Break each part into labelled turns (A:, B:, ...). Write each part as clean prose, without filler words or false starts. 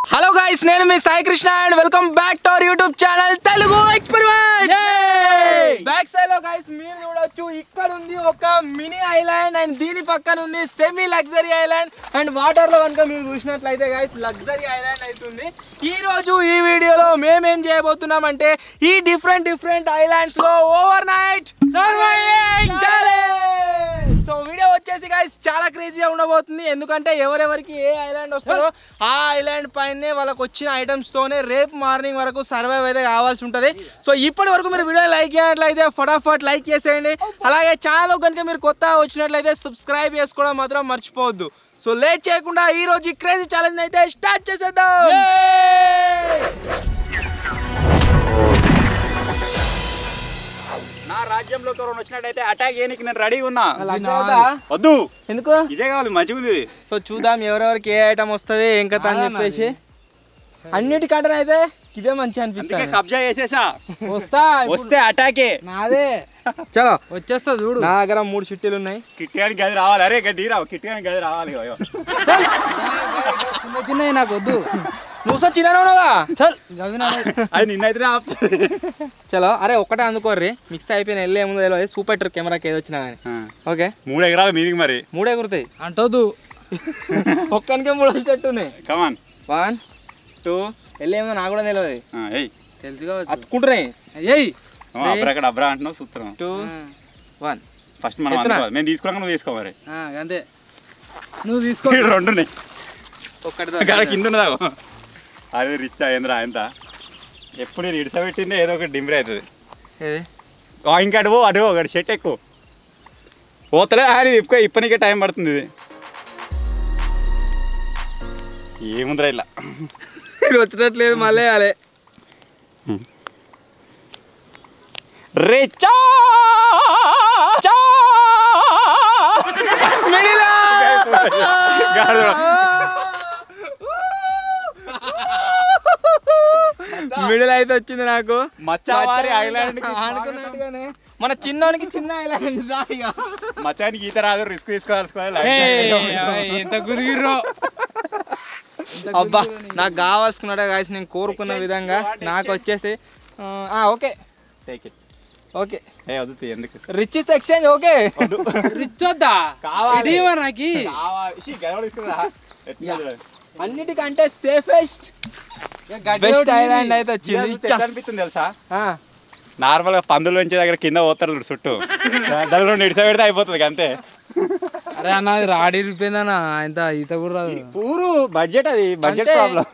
A: Hello guys, నేను మీ Sai Krishna and welcome back to our YouTube channel Telugu experiment. Back side లో guys మీరు చూడొచ్చు, ఇక్కడ ఉంది ఒక మినీ ఐలాండ్ అండ్ దీని పక్కన ఉంది semi luxury island and water లో కనుక మీరు చూసినట్లయితే గైస్ లగ్జరీ ఐలాండ్ అవుతుంది. ఈ రోజు ఈ వీడియోలో మేమేం చేయబోతున్నాం అంటే ఈ డిఫరెంట్ ఐలాండ్స్ లో over night surviving challenge. So video వచ్చేసి గైస్ చాలా క్రేజీగా ఉండబోతుంది, ఎందుకంటే ఎవరెవరికి ఏ ఐలాండ్ వస్తుందో ఆ ఐలాండ్ పైనే వాళ్ళకి వచ్చిన ఐటమ్స్ తోనే రేపు మార్నింగ్ వరకు సర్వైవ్ అయితే కావాల్సి ఉంటుంది. సో ఇప్పటి వరకు మీరు వీడియో లైక్ చేయనట్లయితే ఫటాఫట్ లైక్ చేసేయండి. అలాగే ఛానల్ కనుక మీరు కొత్త వచ్చినట్లయితే సబ్స్క్రైబ్ చేసుకోవడం మాత్రం మర్చిపోవద్దు. సో లేట్ చేయకుండా ఈ రోజు క్రేజీ ఛాలెంజ్ అయితే స్టార్ట్ చేసేద్దాం.
B: నా రాజ్యంలో వచ్చినట్టయితే అటాక్ చేయడానికి నేను రెడీ ఉన్నా. వద్దు,
A: ఎందుకు?
B: ఇదే కావాలి, మంచిగా ఉంది.
A: సో చూద్దాం ఎవరెవరికి ఏ ఐటమ్ వస్తుంది ఏం కథ అని చెప్పేసి. అన్నిటికంటే అయితే ఇదే మంచి అనిపిస్తుంది.
B: కబ్జా చేసేసా, వస్తే అటాకే
C: నాదే.
A: చలో
C: వచ్చేస్తా చూడు.
A: నా దగ్గర 3 చిట్టీలు ఉన్నాయి.
B: కిట్టిగానికి గది రావాలి. అరే గది రావు, కిట్టిగానికి గది రావాలి.
C: చిన్న చిన్నవి నాకు వద్దు.
A: నువ్వు సో చిన్న ఉన్నావా?
B: అది నిన్నైతే ఆపుతుంది.
A: చలో అరే ఒక్కటే అందుకోర్రి, మిక్స్ అయిపోయిన వెళ్ళే ముందు తెలియదు. సూపర్ ట్రిక్ కెమెరాకి ఏది వచ్చినా కానీ ఓకే
B: 3 ఎకరాలు మీదికి మరి
A: 3 ఎగురుతాయి
C: అంటోదు.
A: ఒక్కనికే 3 వచ్చేటట్టు ఉన్నాయి.
B: కమాన్
A: 1 2 వెళ్ళేమో నాకు కూడా తెలియదు.
C: తెలుసుగా
A: అతుకుంటున్నాయి.
B: అక్కడ అబ్రా అంటున్నావు సూత్రం.
A: 2 1
B: ఫస్ట్ మనం అనుకోవాలి. నేను తీసుకోవాలి, నువ్వు తీసుకో మరి.
C: అంతే, నువ్వు తీసుకో.
B: 2 ఉన్నాయి,
A: ఒక్కటి
B: కింద ఉన్నదా? అది రిచ్ అయిందిరా. ఎంత ఎప్పుడు నేను ఇడిసబెట్టిందే ఏదో ఒకటి డింబ్రీ అవుతుంది. ఇంకా అడుగు ఒకటి షెట్ ఎక్కువ పోతలే. అది ఇప్పటికే టైం పడుతుంది. ఇది ఏముందిరా ఇలా
A: ఇది వచ్చినట్లేదు, మళ్ళీ వేయాలి.
B: రిచా
A: మిడిల్ అయితే వచ్చింది నాకు.
B: మచ్చావారి ఐలాండ్
A: అనుకున్నట్టుగానే మన చిన్నోనికి చిన్న ఐలాండ్.
B: మచ్చానికి ఈత రాదు, రిస్క్ తీసుకోవాలి.
C: ఎంత గురిగిర్రో.
A: అబ్బా నాకు కావాల్సుకున్నాడే గాయస్, నేను కోరుకున్న విధంగా నాకు వచ్చేసి ఓకే ఓకే.
B: ఎందుకు
A: rich is exchange. Okay
C: rich వద్దా
A: కావాలి
C: నాకు.
A: అన్నిటికంటే సేఫెస్ట్ బెస్ట్ ఐలాండ్ అయితే వచ్చింది.
B: అనిపిస్తుంది తెలుసా? నార్మల్ గా పందులు పెంచే దగ్గర కింద పోతారు చుట్టూ, దానిలో ఇడిస పెడితే అయిపోతుంది అంతే.
C: అరే అన్నది రాడిపోయిందన్న, ఇంత ఈత కూడా రాదు.
B: పూరు బడ్జెట్, అది బడ్జెట్ ప్రాబ్లం.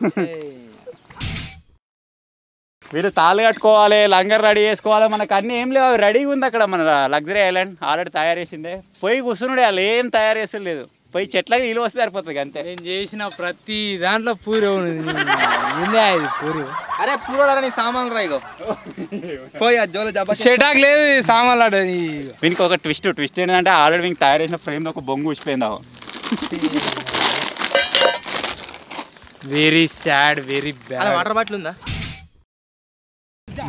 B: వీళ్ళు తాళ్ళు కట్టుకోవాలి, లంగర్ రెడీ చేసుకోవాలి. మనకు అన్ని ఏం లేవు, అవి రెడీగా ఉంది అక్కడ. మన లగ్జరీ ఐలాండ్ ఆల్రెడీ తయారు చేసిందే. పోయి కూర్చున్నాడే, వాళ్ళు ఏం తయారు చేసేది లేదు. పోయి చెట్లకి నీళ్ళు వస్తే సరిపోతుంది అంతే.
C: నేను చేసిన ప్రతి దాంట్లో పూరి ఉందే అది పూరి.
A: అరే పూర నీ సామాన్లు రాయిగో పోయి జోలో
C: షెటాక్ లేదు సామాన్లు.
B: వీనికి ఒక ట్విస్ట్ ఏంటంటే ఆల్రెడీ వీనికి తయారు చేసిన ఫ్రేమ్ ఒక బొంగు ఊసిపోయింది.
C: Very sad, very bad.
A: Water bottle ఉందా?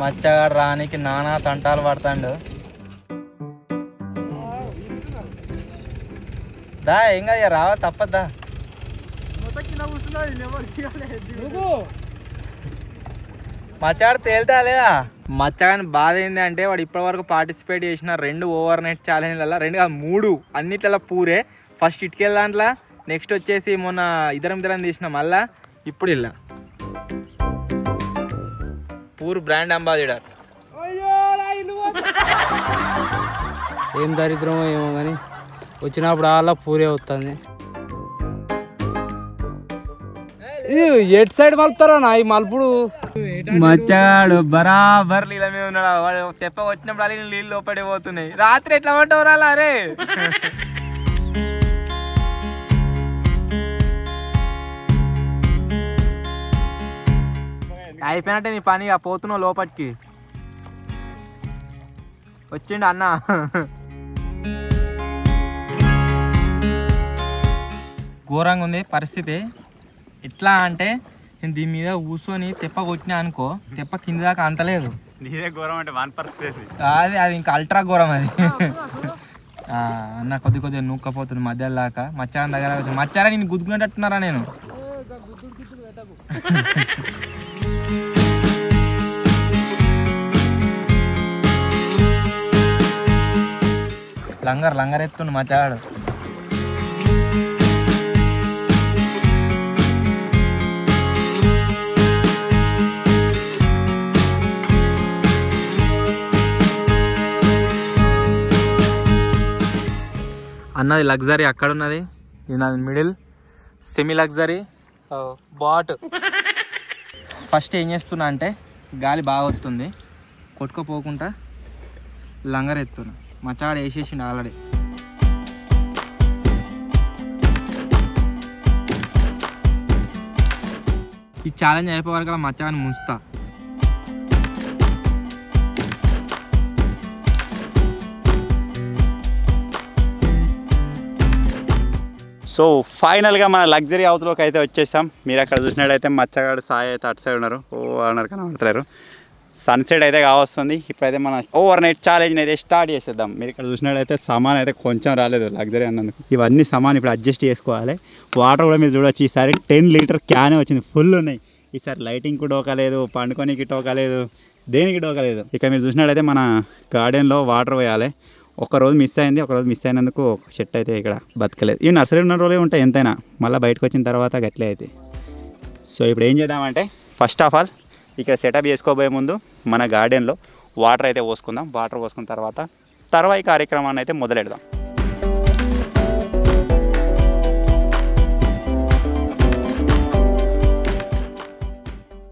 A: మచ్చగాడు రానికి నానా తంటాలు పడతాడు. దా ఏం కాదు, రావా తప్పద్దా. మచ్చాడు తేలుతా లేదా? మచ్చగాని బాధ ఏంది అంటే వాడు ఇప్పటి వరకు పార్టిసిపేట్ చేసిన 2 ఓవర్ నైట్ ఛాలెంజ్లలో 2 కాదు 3 అన్నిట్లలో పూరే. ఫస్ట్ ఇటుకెళ్ళ దాంట్లో, నెక్స్ట్ వచ్చేసి మొన్న ఇద్దరం తీసిన, మళ్ళా ఇప్పుడు ఇలా పూర్ బ్రాండ్ అంబాసిడర్.
C: ఏం దరిద్రమో ఏమో కానీ వచ్చినప్పుడు అలా పూరే వస్తుంది. ఇది ఎట్ సైడ్ మలుపుతారా నా ఈ మలుపుడు?
A: మచ్చాడు బరాబర్ నీళ్ళ మీద ఉన్నాడు. వాడు తెప్ప వచ్చినప్పుడు అలా నీళ్ళు లోపడి పోతున్నాయి. రాత్రి ఎట్లా పడ్డావు రాలా? అరే అయిపోయినట్టే నీ పని, పోతున్నావు లోపలికి. వచ్చిండు అన్న. ఘోరంగా ఉంది పరిస్థితి. ఎట్లా అంటే నేను దీని మీద కూర్చొని తెప్ప కొట్టినా అనుకో, తెప్ప కింద దాకా అంతలేదు.
B: నీదే ఘోరం అంటే 1%.
A: అది ఇంకా అల్ట్రా ఘోరం అది. అన్న కొద్దిగా నూక్కపోతుంది మధ్యలో దాకా. మచ్చారం దగ్గర మచ్చారా నేను గుద్దుకునేటట్టున్నారా? నేను లంగర్ ఎత్తుండు మచాడు. అన్నది లగ్జరీ అక్కడ ఉన్నది, ఇది నాది middle semi luxury boat. First ఏం చేస్తున్నా అంటే గాలి బాగా వస్తుంది, కొట్టుకోపోకుండా లంగర్ ఎత్తున్నా. మచాడు వేసేసిండు ఆల్రెడీ. ఈ ఛాలెంజ్ అయిపోయే వరకు మచాన్ని ముంచుతా.
B: సో ఫైనల్గా మన లగ్జరీ హౌస్లోకి అయితే వచ్చేసాం. మీరు అక్కడ చూసినట్టయితే మచ్చగాడు సాయి అయితే అటు సైడ్ ఉన్నారు, అన్నారు కనబడతలేరు. సన్సెట్ అయితే కావస్తుంది. ఇప్పుడైతే మన ఓవర్ నైట్ ఛాలెంజ్ అయితే స్టార్ట్ చేసేద్దాం. మీరు ఇక్కడ చూసినట్టయితే సామాన్ అయితే కొంచెం రాలేదు లగ్జరీ అన్నందుకు. ఇవన్నీ సామాన్ ఇప్పుడు అడ్జస్ట్ చేసుకోవాలి. వాటర్ కూడా మీరు చూడవచ్చు, ఈసారి 10 లీటర్ క్యానే వచ్చింది, ఫుల్ ఉన్నాయి. ఈసారి లైటింగ్కి డోకలేదు, పండుకోనికి డోకలేదు, దేనికి డోకలేదు. ఇక మీరు చూసినట్టయితే మన గార్డెన్లో వాటర్ పోయాలి. ఒకరోజు మిస్ అయింది, ఒకరోజు మిస్ అయినందుకు ఒక చెట్టు అయితే ఇక్కడ బతకలేదు. ఈ నర్సరీ ఉన్న రోజులే ఉంటాయి ఎంతైనా, మళ్ళీ బయటకు వచ్చిన తర్వాత గట్లే అయితే. సో ఇప్పుడు ఏం చేద్దామంటే ఫస్ట్ ఆఫ్ ఆల్ ఇక్కడ సెటప్ చేసుకోబోయే ముందు మన గార్డెన్లో వాటర్ అయితే పోసుకుందాం. వాటర్ పోసుకున్న తర్వాత ఈ కార్యక్రమాన్ని అయితే మొదలెడదాం.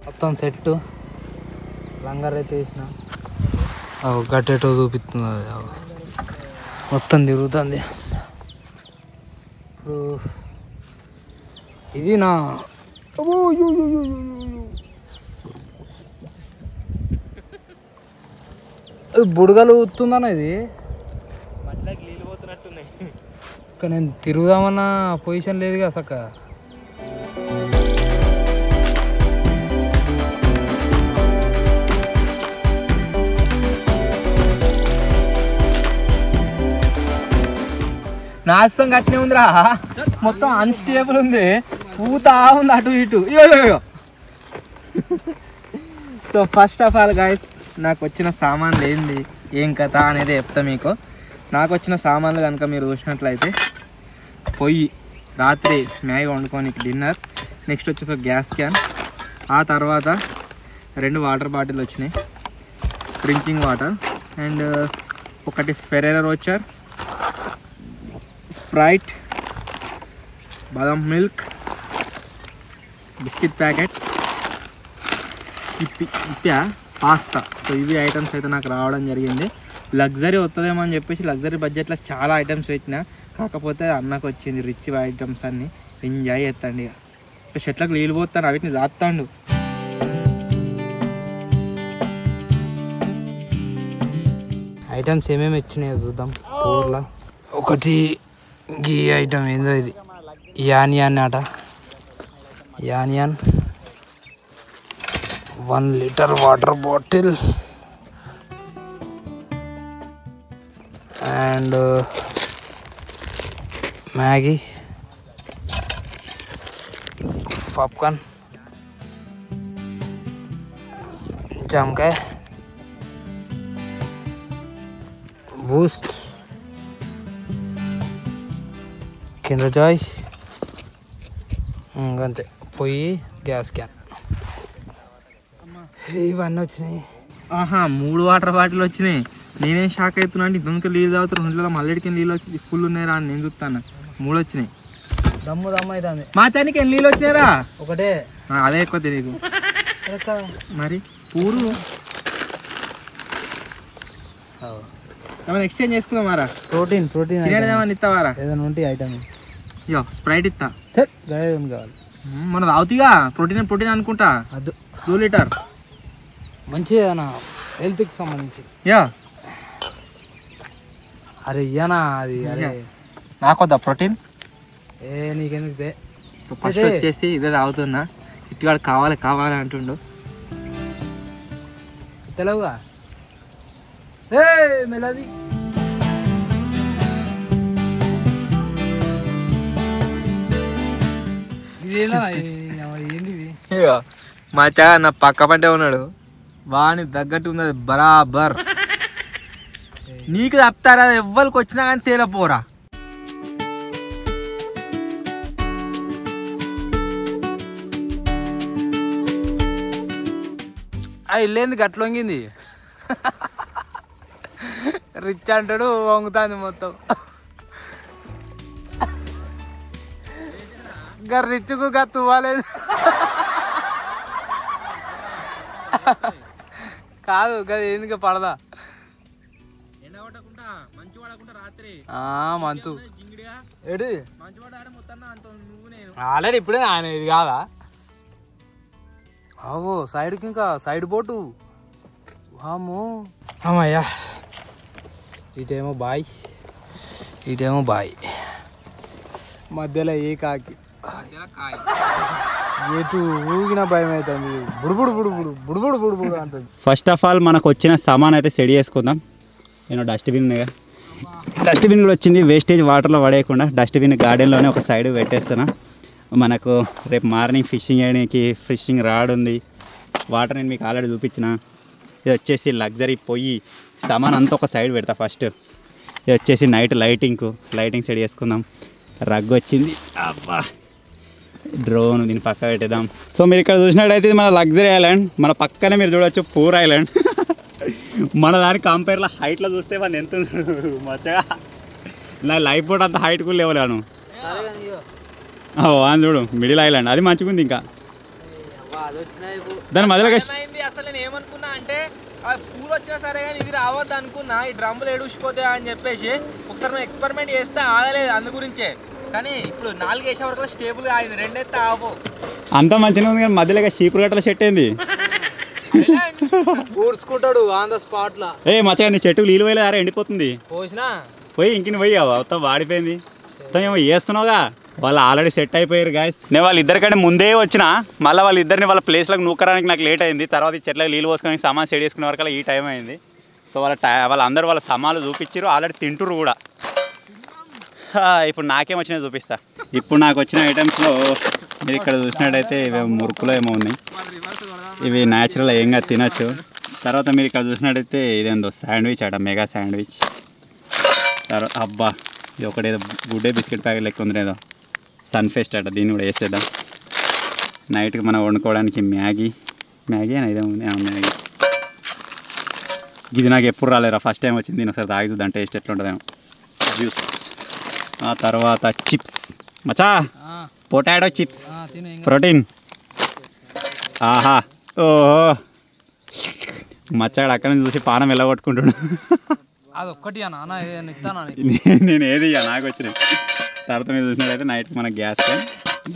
C: మొత్తం సెట్ లంగర్ అయితే వేసిన గట్టేటో చూపిస్తుంది. అది మొత్తం తిరుగుతుంది. ఇప్పుడు ఇది నా బుడగలు ఊతుందన్న ఇది.
A: నీళ్ళు పోతున్నట్టున్నాయి.
C: ఇంకా నేను తిరుగుదామన్న పొజిషన్ లేదుగా సక్క.
A: నాశనం గట్టినే ఉందిరా, మొత్తం అన్స్టేబుల్ ఉంది, ఊతా ఉంది అటు ఇటు. So first of all guys, నాకు వచ్చిన సామాన్లు ఏంది ఏం కథ అనేది చెప్తా మీకు. నాకు వచ్చిన సామాన్లు కనుక మీరు చూసినట్లయితే పొయ్యి, రాత్రి మ్యాగీ వండుకోనికి డిన్నర్, నెక్స్ట్ వచ్చేసి గ్యాస్ క్యాన్, ఆ తర్వాత 2 వాటర్ బాటిల్ వచ్చినాయి డ్రింకింగ్ వాటర్, అండ్ ఒకటి ఫెరెరో రోచర్, స్ప్రైట్, బాదం మిల్క్, బిస్కెట్ ప్యాకెట్, ఇప్పా పాస్తా. సో ఇవి ఐటమ్స్ అయితే నాకు రావడం జరిగింది. లగ్జరీ వస్తుందేమో అని చెప్పేసి లగ్జరీ బడ్జెట్లో చాలా ఐటమ్స్ పెట్టినా, కాకపోతే అన్నకు వచ్చింది రిచ్ ఐటమ్స్ అన్నీ. ఎంజాయ్ చేస్తాండి. ఇక చెట్లకు నీళ్ళు పోతాను, వీటిని దాస్తాడు.
C: ఐటమ్స్ ఏమేమి వచ్చినాయో చూద్దాం. ఊర్లో ఒకటి గీ ఐటమ్ ఏందో ఇది యానియాన్ అట. Anion 1 litre water bottle and Maggi, popcorn, జామకాయ, బూస్ట్, కిండర్ జాయ్, అంతే. పొయ్యి, గ్యాస్ క్యాన్, ఇవన్నీ వచ్చినాయి.
A: ఆహా 3 వాటర్ బాటిల్ వచ్చినాయి. నేనేం షాక్ అవుతున్నా అంటే ఇందుకు నీళ్ళు తాగుతారు, ఇంట్లో మల్లెడికి నీళ్ళు వచ్చి ఫుల్ ఉన్నాయిరా అని నేను చూస్తాను. 3 వచ్చినాయి.
C: దమ్ము అవుతుంది.
A: మా చానికి ఎన్ని నీళ్ళు వచ్చినాయిరా?
C: ఒకటే.
A: అదే ఎక్కువ తెలియదు మరి. పూరు ఏమైనా ఎక్స్చేంజ్ చేసుకుందాం మారా.
C: ప్రోటీన్
A: ఏమైనా ఇస్తావారా?
C: ఏదైనా ఉంటే ఐటమ్.
A: ఇయో స్ప్రైట్ ఇస్తా.
C: కావాలి
A: మన తాగుతాయిగా ప్రోటీన్ అనుకుంటా.
C: అది
A: 2 లీటర్
C: మంచిగా హెల్త్కి సంబంధించి.
A: యా
C: అరే ఇయ్యనా అది. అరే
A: నాకొద్దా ప్రోటీన్?
C: నీకెందుకు?
A: ఫస్ట్ వచ్చేసి ఇదే తాగుతున్నా. ఇటువాడు కావాలి అంటుండు.
C: తెలుగుగా మెలది. ఇదేనా
A: మచ్చా నా పక్క పంటే ఉన్నాడు వాని తగ్గట్టు ఉన్నది బరాబర్. నీకు తప్పుతారా ఎవ్వరికి వచ్చినా కానీ తేలపోరా.
C: ఇల్లేంది గట్ల వంగింది. రిచ్ అంటాడు వంగుతాంది మొత్తం. ఇంకా రిచ్కు తువ్వాలేదు కాదు గది ఎందుకు పడదా మంచు ఏడు ఆల్రెడీ ఇప్పుడే ఆయన ఇది కాదా. అవో సైడ్కి ఇంకా సైడ్ బోటు వామో. అమ్మయ్యా ఇటేమో బాయ్ ఇటేమో బాయ్ మధ్యలో ఏ కాకి ఎటు ఊగిన భయం అవుతుంది. బుడుబుడు బుడుబుడు బుడుబుడు బుడుబుడు అంటుంది.
B: ఫస్ట్ ఆఫ్ ఆల్ మనకు వచ్చిన సామాన్ అయితే సెట్ చేసుకుందాం. నేను డస్ట్బిన్ డస్ట్బిన్ కూడా వచ్చింది. వేస్టేజ్ వాటర్లో పడేయకుండా డస్ట్బిన్ గార్డెన్లోనే ఒక సైడ్ పెట్టేస్తున్నా. మనకు రేపు మార్నింగ్ ఫిషింగ్ చేయడానికి ఫిషింగ్ రాడ్ ఉంది. వాటర్ నేను మీకు ఆల్రెడీ చూపించిన. ఇది వచ్చేసి లగ్జరీ పొయ్యి సామాన్ అంతా ఒక సైడ్ పెడతా ఫస్ట్. ఇది వచ్చేసి నైట్ లైటింగ్ సెట్ చేసుకుందాం. రగ్ వచ్చింది. అబ్బా డ్రోన్ దీన్ని పక్క పెట్టేద్దాం. సో మీరు ఇక్కడ చూసినట్టయితే ఇది మన లగ్జరీ ఐలాండ్. మన పక్కనే మీరు చూడవచ్చు పూర్ ఐలాండ్. మన దాని కంపేర్లో హైట్లో చూస్తే మన ఎంత మచ్చగా నా లైఫ్ బోట్ అంత హైట్ కూడా లేవలేను. అని చూడు మిడిల్ ఐలాండ్ అది మంచిగా ఉంది. ఇంకా దాని మధ్యలో
A: అసలు నేను ఏమనుకున్నా అంటే పూలు వచ్చినా సరే కానీ ఇది రావద్దు అనుకున్నా. ఈ డ్రమ్ములు ఏడుసిపోతాయి అని చెప్పేసి ఒకసారి మేము ఎక్స్పెరిమెంట్ చేస్తే ఆగలేదు అందు గురించే. కానీ ఇప్పుడు 4 వేసే వరకు స్టేబుల్గా అయింది. 2 అయితే ఆగో
B: అంత మంచిగా ఉంది. కానీ మధ్యలో చీపురు గట్టల సెట్ అయింది.
C: ఊడ్చుకుంటాడు ఆన్ ద స్పాట్ లా.
B: మచ్చగా నీ చెట్టు నీళ్ళు పోయలే అరే ఎండిపోతుంది.
C: పోసినా
B: పోయి ఇంకిని పోయి మొత్తం వాడిపోయింది. మొత్తం ఏమో చేస్తున్నావుగా. వాళ్ళు ఆల్రెడీ సెట్ అయిపోయారు గాయస్. నేను వాళ్ళిద్దరికంటే ముందే వచ్చిన. మళ్ళీ వాళ్ళిద్దరిని వాళ్ళ ప్లేస్లకు నూకరానికి నాకు లేట్ అయింది. తర్వాత ఈ చెట్లకు నీళ్ళు పోసుకొని సామాన్ సెట్ చేసుకునే వరకు ఈ టైం అయింది. సో వాళ్ళందరూ వాళ్ళ సామాన్లు చూపించారు. ఆల్రెడీ తింటురు కూడా. ఇప్పుడు నాకేం వచ్చినాయి చూపిస్తా. ఇప్పుడు నాకు వచ్చిన ఐటమ్స్లో మీరు ఇక్కడ చూసినట్టయితే ఇవి మురుకులో ఏమో ఉన్నాయి. ఇవి న్యాచురల్ ఏంగా తినచ్చు. తర్వాత మీరు ఇక్కడ చూసినట్టయితే ఇదేందో శాండ్విచ్ అట, మెగా శాండ్విచ్. తర్వాత అబ్బా ఇది ఒకటేదో గుడ్డే బిస్కెట్ ప్యాకెట్ లెక్క ఉంది. ఏదో సన్ఫెస్ట్ అట, దీన్ని కూడా వేసేద్దాం. నైట్కి మనం వండుకోవడానికి మ్యాగీ అని ఇదే ఉంది. మ్యాగీ ఇది నాకు ఎప్పుడు రాలేరా, ఫస్ట్ టైం వచ్చింది. దీని ఒకసారి తాగి చూద్దాం టేస్ట్ ఎట్లా ఉంటుందేమో. జ్యూస్, ఆ తర్వాత చిప్స్ మచా, పొటాటో చిప్స్, ప్రోటీన్. ఆహా ఓహో మచ్చాడు అక్కడ నుంచి చూసి పానం వెళ్ళగొట్టుకుంటున్నాడు.
C: అదొక్కటి
B: నేను ఏది ఇక నాకు వచ్చినాయి. తర్వాత మీరు చూసినట్టయితే నైట్కి మన గ్యాస్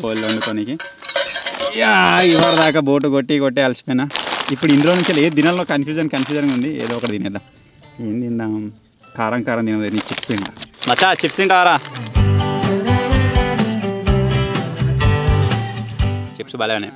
B: బౌల్లో వండుకోనికి. ఇవరి దాకా బోటు కొట్టి అలసిపోయినా. ఇప్పుడు ఇందులో నుంచి ఏది తినాలో కన్ఫ్యూజన్ ఉంది. ఏదో ఒకటి తినేద్దాం. ఏం తిందాం? కారం తినదు. నీ చిప్స్ తింటా మచ్చా. చిప్స్ తింటావారా? చిప్స్ బాగానే.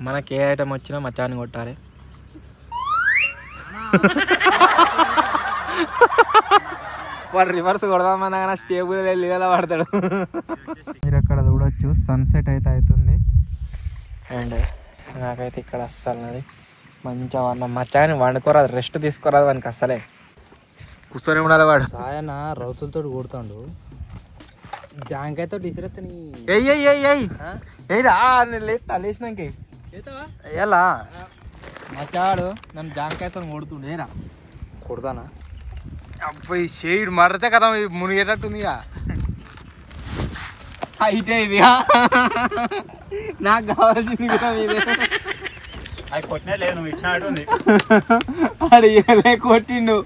A: మనకి ఏ ఐటమ్ వచ్చినా మచ్చాన్ని కొట్టాలి. వాడు రివర్స్ కొడదామన్నా కానీ స్టేబుల్ లీలా పడతాడు. మీరు అక్కడ చూడొచ్చు సన్సెట్ అయితే అవుతుంది. అండ్ నాకైతే ఇక్కడ అస్సలు మంచిగా వాడిన మచ్చాన్ని వండుకోరాదు, రెస్ట్ తీసుకోరాదు. వానికి అస్సలే కూర్చొని ఉండాలి. వాడు
C: ఆయన రౌతులతో కొడుతాడు. జాంకాయతో డిసిరెత్త
A: ఏరా నేను లేచినాక
C: ఎలా
A: మచ్చాడు నన్ను జాంకాయతో కొడుతుండేరా
C: కొడతానా అబ్బాయి షేడ్ మరితే కదా మునిగేటట్టుంది ఇక
A: అయితే ఇది నాకు కావాల్సింది కూడా మీదే
B: అది కొట్టినా లేదు నువ్వు ఇచ్చినట్టు ఉంది
A: అడిగే కొట్టిండు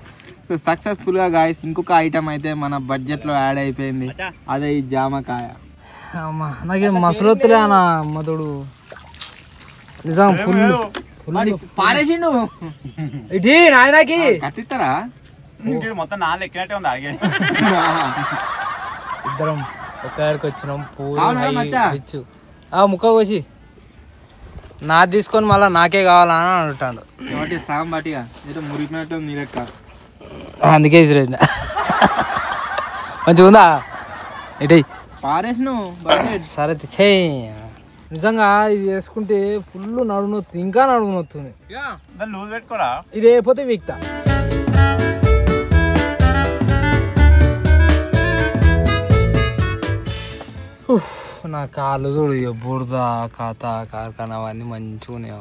A: సక్సెస్ఫుల్ గా గాయస్ ఇంకొక ఐటమ్ అయితే మన బడ్జెట్ లో యాడ్ అయిపోయింది అదే ఈ జామకాయ
C: అమ్మా నాకేం మసలొత్తులే అన్న మధుడు నిజం ఫుల్
A: పారేసిండు
C: ఇటీ నాయనకి
A: కట్టిస్తారా
B: మొత్తం నాలుగు ఎక్కినట్టే ఉంది అలాగే
C: ఇద్దరం ఒక్కడికి వచ్చినాం
A: అవునా మచ్చా?
C: పూలు ముక్క కోసి నాది తీసుకొని మళ్ళీ నాకే కావాలా అని అంటాడు
A: కాబట్టి సాం బాటిగా ఏదో మురిగినట్టు నీ లెక్క
C: అందుకే ఇసిరేసిన మంచిగా ఉందా ఇటీ
A: పారేసిను
C: సరే చెయ్యి నిజంగా ఇది వేసుకుంటే ఫుల్ నడుము నొత్తుంది ఇంకా నడుము నొత్తుంది
B: దాన్ని లూజ్ పెట్టుకోరా
C: ఇది అయిపోతే వీక్తా నా కాళ్ళు చూడు ఇక బురద కాత కార్ఖానా అవన్నీ మంచిగా ఉన్నాయి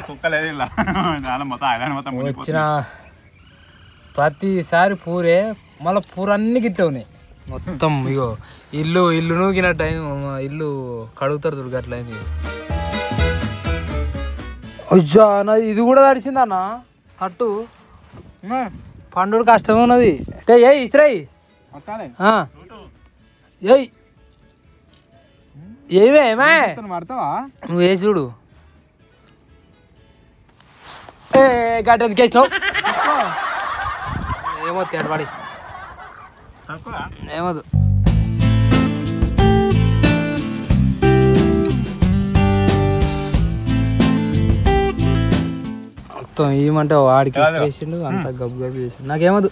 B: సుక్క లేదు ఇలా చాలా మొత్తం ఐలాండ్ మొత్తం
C: వచ్చిన ప్రతిసారి పూరే మళ్ళీ పూర అన్ని గిట్టే ఉన్నాయి మొత్తం ఇగో ఇల్లు నూకినట్టు అయింది ఇల్లు కడుగుతారు చూడు గట్ల అయింది అయ్యా నాది ఇది కూడా తడిచిందన్న తట్టు పండు కష్టమే ఉన్నది ఏ ఇస్రాయి ఏయ్ ఏమే
A: పడతావా
C: నువ్వు ఏ చూడు ఏ గడ్డ ఎందుకేసినావు ఏమో తేడబడి ఏమదు మొత్తం ఏమంటే వాడికి వేసిండు అంత గబ్బు గబ్బు చేసిండు నాకేమదు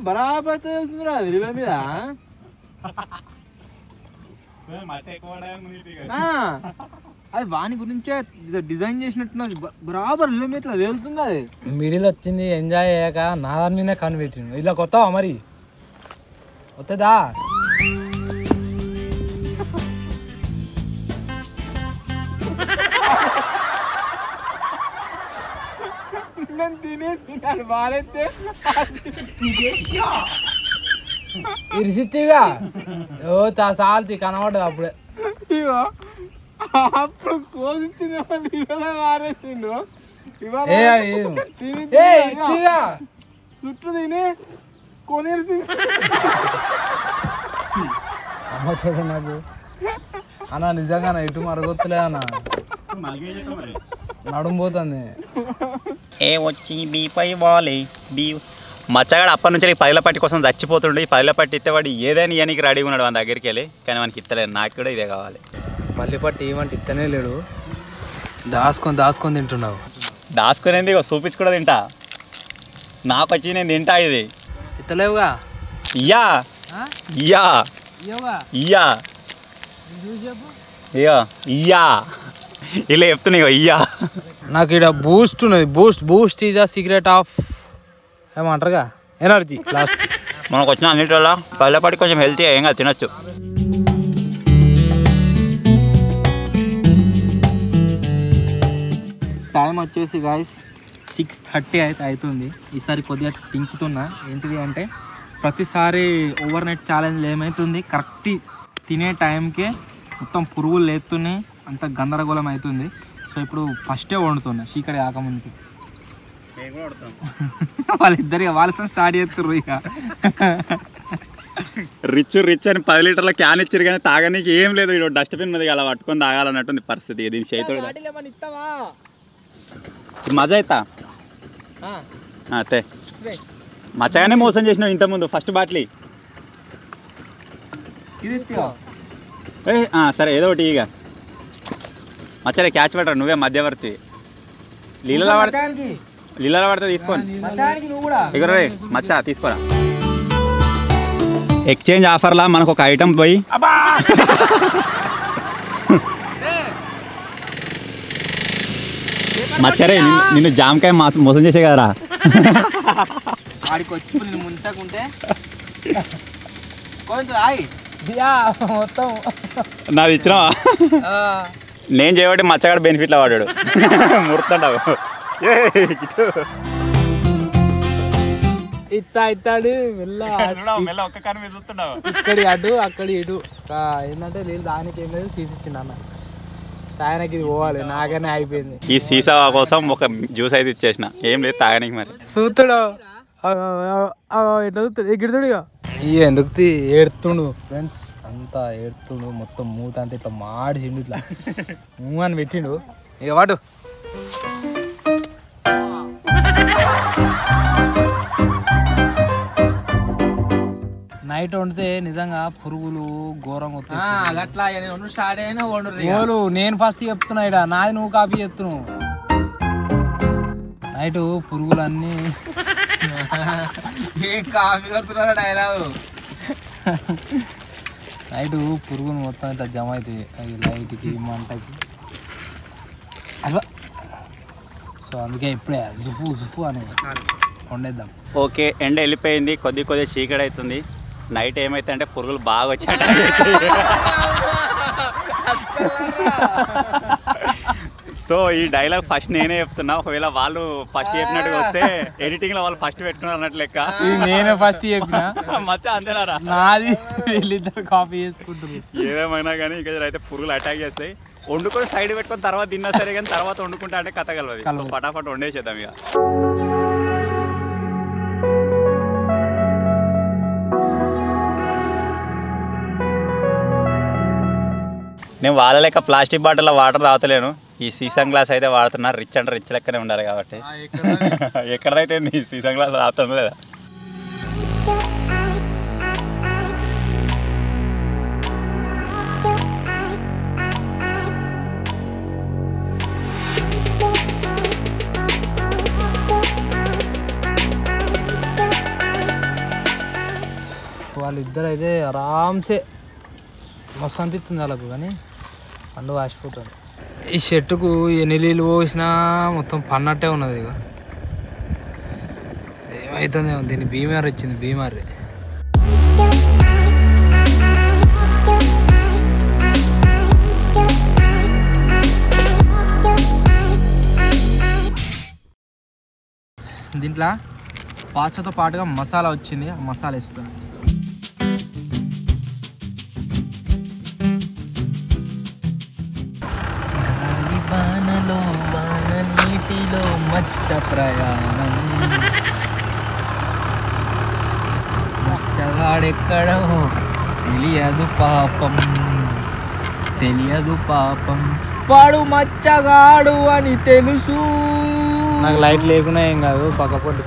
A: బరాబర్ మీద అది వాని గురించే డిజైన్ చేసినట్టున్నది బరాబర్ ఇల్లు మీద వెళ్తుంది అది
C: మిడిల్ వచ్చింది ఎంజాయ్ అయ్యాక నా దాని మీదే కనిపెట్టిండు ఇలా కొత్తవా మరి వస్తుందా ఇరిసిత్తిగా ఓ సాల్తి కనబడదు అప్పుడే
A: అప్పుడు కోసి తినే మారేసిండు చుట్టూ తిని కొనేసి
C: అమ్మ చూడ నాకు అన్న నిజంగా ఇటు మరగొత్తులే అన్న నడుము పోతుంది
B: ఏ వచ్చి బీపై వాలే బీ మచ్చగాడు అప్పటి నుంచి పదిల పట్టి కోసం చచ్చిపోతుండే ఈ పదిల పట్టి ఇస్తే వాడు ఏదైనా ఇయనికి రెడీగా ఉన్నాడు మన దగ్గరికి వెళ్ళి కానీ మనకి ఇస్తలేదు నాకు కూడా ఇదే కావాలి
C: పల్లి పట్టి ఏమంటే ఇస్తనే లేడు దాసుకొని తింటున్నావు
B: దాచుకునేది చూపించి కూడా తింటా నాకు వచ్చి నేను తింటా ఇది
C: ఇస్తలేవుగా
B: ఇయ్యా ఇయ్యా ఇయ్యా ఇయ్యా ఇయ్యా ఇలా చెప్తున్నా ఇయ్యా
C: నాకు ఇక్కడ బూస్ట్ ఉన్నది Boost is the secret of ఏమంటారుగా ఎనర్జీ లాస్ట్
B: మనకు వచ్చిన అన్నిటివల్ల పల్లె పట్టి కొంచెం హెల్తీ ఏం కాదు తినొచ్చు
A: టైం వచ్చేసి గాయస్ 6:30 అయితే అవుతుంది ఈసారి కొద్దిగా తింకుతున్నా ఏంటిది అంటే ప్రతిసారి ఓవర్ నైట్ ఛాలెంజ్లో ఏమవుతుంది కరెక్ట్ తినే టైంకే మొత్తం పురుగులు లేస్తున్నాయి అంత గందరగోళం అవుతుంది సో ఇప్పుడు ఫస్టే వండుతున్నా చీకటి కాకముందుకి వాళ్ళిద్దరు వాళ్ళసం స్టార్ట్ చేస్తుర్రు ఇక
B: రిచ్ అని 10 లీటర్ల క్యాన్ ఇచ్చారు కానీ తాగనీకి ఏం లేదు ఇటు డస్ట్బిన్ మీద అలా పట్టుకొని తాగాలన్నట్టుంది పరిస్థితి దీని చేతుడు మజా అవుతా అతే మచ్చగానే మోసం చేసినావు ఇంతకుముందు ఫస్ట్ బాటిల్ సరే ఏదో ఒకటి ఇక మచ్చలే క్యాచ్ పడరా నువ్వే మధ్యవర్తి లీలలో పడితే తీసుకోండి ఇక రే మచ్చా తీసుకోరా ఎక్స్చేంజ్ ఆఫర్లా మనకు ఒక ఐటమ్ పోయి మచ్చరే నిన్ను జామకాయ మోసం చేసే కదరా.
C: ఆడికి వచ్చి నేను ముంచకుంటే కొంచెం ఆగి మొత్తం
B: నాది ఇచ్చినావా? నేను చేయబట్టి మచ్చగాడు బెనిఫిట్లో వాడాడు. మురుతుంటావు
C: ఇస్తాడు మెల్ల
B: ఒక్క కాని మీద చూస్తున్నావు.
C: ఇక్కడి అటు అక్కడి ఇటు ఏంటంటే లేదు దానికి ఏం లేదు తీసిచ్చిండు అన్న. సాయనకి ఇది పోవాలి నాకనే అయిపోయింది.
B: ఈ సీసా కోసం ఒక జ్యూస్ అయితే ఇచ్చేసిన, ఏం లేదు తాగడానికి. మరి
C: చూస్తాడు ఎట్లా చూస్తాడు ఎగిడుతాడు ఇక ఎందుకు ఏడుతుండు ఫ్రెండ్స్ అంతా ఏడుతుండు. మొత్తం మూత అంతా ఇట్లా మాడిచిండు ఇట్లా మూ అని పెట్టిండు. ఇక వాడు నైట్ వండితే నిజంగా పురుగులు ఘోరంగా వస్తాయి. నేను ఫస్ట్ చెప్తున్నా ఇడ నాది నువ్వు కాపీ చెప్తున్నావు. నైట్ పురుగులు అన్నీ నైట్ పురుగులు మొత్తం ఇట్లా జమ అవుతాయి అది లైట్కి మంటకి అలా. సో అందుకే ఇప్పుడే జుఫు అని వండేద్దాం.
B: ఓకే, ఎండ వెళ్ళిపోయింది, కొద్ది చీకటి అవుతుంది. నైట్ ఏమైతే అంటే పురుగులు బాగా వచ్చాయి. సో ఈ డైలాగ్ ఫస్ట్ నేనే చెప్తున్నా. ఒకవేళ వాళ్ళు ఫస్ట్ చెప్పినట్టుగా వస్తే ఎడిటింగ్ లో వాళ్ళు ఫస్ట్ పెట్టుకున్నారు అన్నట్టు లెక్క.
C: నేనే ఫస్ట్ చెప్పిన
B: మచ్చ అంతేనారా?
C: నాది వీళ్ళిద్దరు కాపీ చేసుకుంటారు.
B: ఏదేమైనా కానీ ఇక్కడ అయితే పురుగులు అటాక్ చేస్తాయి. వండుకొని సైడ్ పెట్టుకొని తర్వాత తిన్నా సరే కానీ తర్వాత వండుకుంటా అంటే కథ కలవదు. ఫటాఫట్ వండేసేద్దాం ఇక. నేను వాళ్ళ లెక్క ప్లాస్టిక్ బాటిల్లో వాటర్ తాగుతలేను. ఈ సీసం గ్లాస్ అయితే వాడుతున్నా. రిచ్ అంటే రిచ్ లెక్కనే ఉండాలి కాబట్టి. ఎక్కడైతే సీసం గ్లాస్ తాగుతాను లేదా?
C: వాళ్ళిద్దరు అయితే ఆరామ్సే మస్తు అనిపిస్తుంది వాళ్ళకు, కానీ పండు వాసిపోతుంది. ఈ షర్టుకు ఎన్ని నీళ్ళు పోసినా మొత్తం పన్నట్టే ఉన్నది. ఇక ఏమవుతుందేమో, దీన్ని బీమార్ వచ్చింది. బీమార్
A: దీంట్లో పాస్తాతో పాటుగా మసాలా వచ్చింది. ఆ మసాలా వేస్తాను. నీటిలో మచ్చ ప్రయాణం, మచ్చగాడెక్కడో తెలియదు పాపం, తెలియదు పాపం, వాడు మచ్చగాడు అని తెలుసు.
C: నాకు లైట్ లేకున్నా ఏం కాదు, పక్కపొట్టు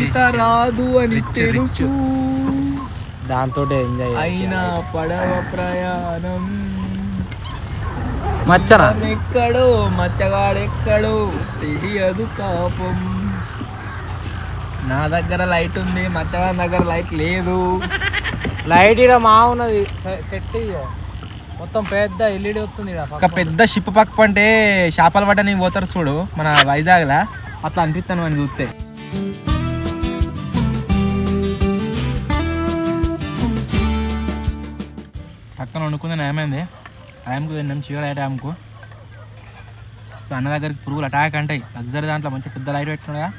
A: ఈత రాదు అని తెలుసు.
C: దాంతో ఎంజాయ్
A: అయినా పడవ ప్రయాణం,
C: మచ్చనా
A: ఎక్కడో మచ్చగాడెక్కడో తెలియదు పాపం. నా దగ్గర లైట్ ఉంది, మచ్చగాడి దగ్గర లైట్ లేదు.
C: లైట్ ఇక్కడ మా ఉన్నది సెట్ మొత్తం పెద్ద ఎల్ఈడి వస్తుంది.
A: ఒక పెద్ద షిప్ పక్క పంటే చేపలు పట్టని పోతారు చూడు మన వైజాగ్లా, అట్లా అనిపిస్తాను అని చూస్తే. పక్కన వండుకుంది ఏమైంది టైంకు తిన్నాం, చీకటి అయ్యే టైంకు. అన్న దగ్గరికి పురుగులు అటాక్ అంటాయి. లగ్జరీ దాంట్లో మంచి పెద్ద లైట్ పెట్టుకున్నాగా.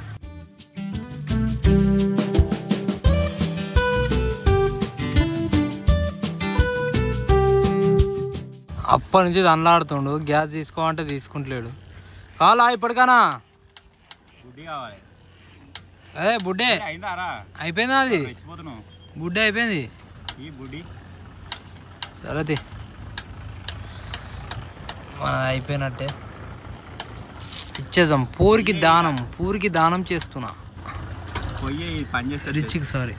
C: అప్పటి నుంచి దండలాడుతుండు. గ్యాస్ తీసుకోమంటే తీసుకుంటలేడు. కావాలా ఇప్పటికైనా? అదే బుడ్డే అయిపోయిందా? అది బుడ్డే అయిపోయింది. సరే మన అయిపోయినట్టే ఇచ్చేద్దాం. పూరికి దానం చేస్తున్నా. రిచ్కి సారీ.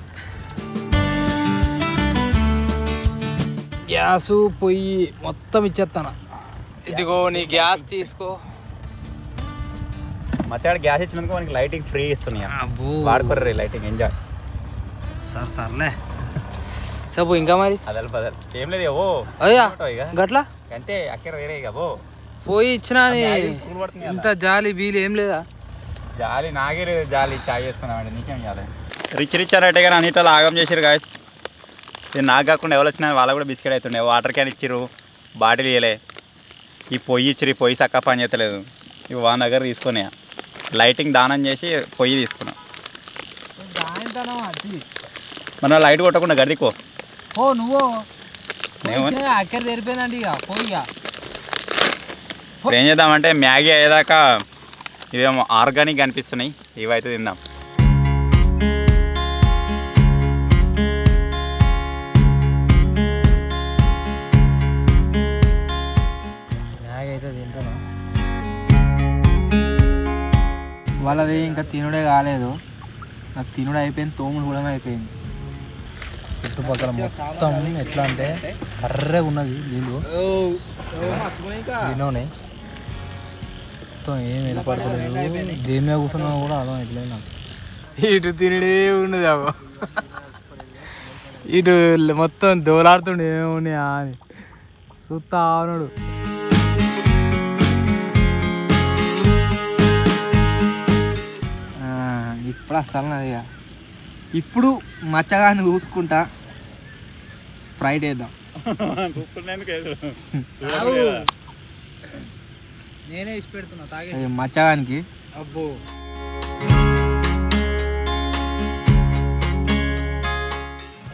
C: గ్యాసు పొయ్యి మొత్తం ఇచ్చేస్తాను. ఇదిగో నీ గ్యాస్ తీసుకో.
B: మచ్చాడు గ్యాస్ ఇచ్చినందుకు మనకి లైటింగ్ ఫ్రీ ఇస్తున్నాయి. వాడుకోర్రీ లైటింగ్, ఎంజాయ్.
C: సర్లే చెప్పు ఇంకా మరి.
B: అదల్ బదల్ ఏం లేదు. ఓ
C: అయ్యా గట్లా
B: అంటే అక్కడ వేరే ఇక ఓ
C: పోయి ఇచ్చినా ఇంత జాలి బీలు ఏం లేదా
B: జాలి నాగే లేదు జాలి చాయ్ చేసుకున్నామండి నీకేం చేయాలి రిచ్ అన్నట్టే కానీ అన్నిట్లో ఆగం చేసారు గాయస్ ఇది నాకు కాకుండా ఎవరు వచ్చినా వాళ్ళకు కూడా బిస్కెట్ అవుతుండే వాటర్ క్యాన్ ఇచ్చిర్రు బాటిల్ ఇవ్వలే ఈ పొయ్యి ఇచ్చిర్రు ఈ పొయ్యి చక్కగా పని చేస్తలేదు ఇవి వాళ్ళ దగ్గర తీసుకున్నా లైటింగ్ దానం చేసి పొయ్యి తీసుకున్నాం మన లైట్ కొట్టకుండా గడికో
C: నువ్వు అక్కడ తెరిపోయిందండి ఇక పోయిగా
B: ఏం చేద్దామంటే మ్యాగీ అయ్యేదాకా ఇవేమో ఆర్గానిక్ అనిపిస్తున్నాయి ఇవైతే తిందాం
C: మ్యాగీ అయితే తింటున్నా వాళ్ళది ఇంకా తినుడే కాలేదు నాకు తినుడు అయిపోయింది తోముడు కూడా అయిపోయింది చుట్టుపక్కల మొత్తం ఎట్లా అంటే కర్రగా ఉన్నది నీళ్ళు తినోనే మొత్తం ఏం వెళ్ళపడతలేదు దేని మీద కూర్చున్నా కూడా అర్థం ఎట్లయినా ఇటు తినడే ఉన్నది అవ్వ ఇటు మొత్తం దోలాడుతుండే ఏమున్నాయా అని చూస్తా ఉన్నాడు ఇప్పుడు అసలు అది ఇప్పుడు మచ్చగాని చూసుకుంటా స్ప్రైట్ వేద్దాం నేనే ఇచ్చి పెడుతున్నా తాగే మచ్చగానికి అబ్బో